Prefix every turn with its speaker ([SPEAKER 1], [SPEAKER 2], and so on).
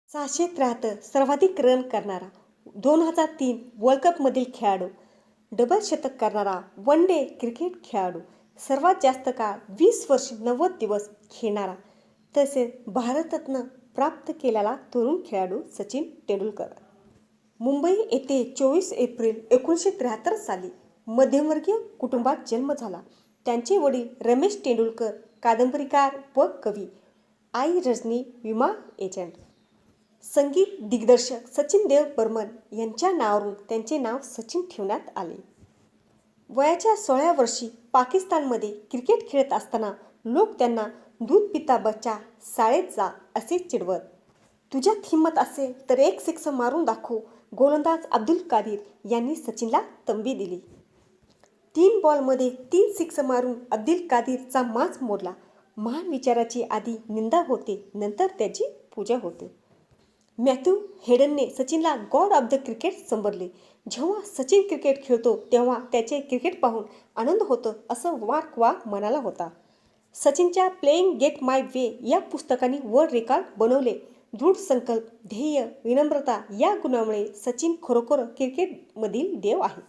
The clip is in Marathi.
[SPEAKER 1] 673 सर्वाधिक रन करणारा, 2003 वर्ल्ड कपमधील खेळाडू, डबल शतक करणारा वन डे क्रिकेट खेळाडू, सर्वात जास्त काळ 20 वर्ष 90 दिवस खेळणारा, तसेच भारतरत्न प्राप्त केलेला तरुण खेळाडू सचिन तेंडुलकर. मुंबई येथे 24 एप्रिल 1973 साली मध्यमवर्गीय कुटुंबात जन्म झाला. त्यांचे वडील रमेश तेंडुलकर कादंबरीकार व कवी, आई रजनी विमा एजंट. संगीत दिग्दर्शक सचिन देव बर्मन यांच्या नावावरून त्यांचे नाव सचिन ठेवण्यात आले. वयाच्या 16व्या वर्षी पाकिस्तानमध्ये क्रिकेट खेळत असताना लोक त्यांना दूध पिता बच्चा, शाळेत जा असे चिडवत. तुझ्यात हिंमत असेल तर एक सिक्स मारून दाखव, गोलंदाज अब्दुल कादीर यांनी सचिनला तंबी दिली. 3 बॉलमध्ये 3 सिक्स मारून अब्दुल कादीरचा माज मोडला. महान विचाराची आधी निंदा होते, नंतर त्याची पूजा होते. मॅथ्यू हेडनने सचिनला गॉड ऑफ द क्रिकेट संबोधले. जेव्हा सचिन क्रिकेट खेळतो तेव्हा त्याचे क्रिकेट पाहून आनंद होतो असं वाकवा म्हणाला होता. सचिनच्या प्लेइंग गेट माय वे या पुस्तकाने वर्ल्ड रेकॉर्ड बनवले. दृढ संकल्प, ध्येय, विनम्रता या गुणांमुळे सचिन खरोखर क्रिकेटमधील देव आहे.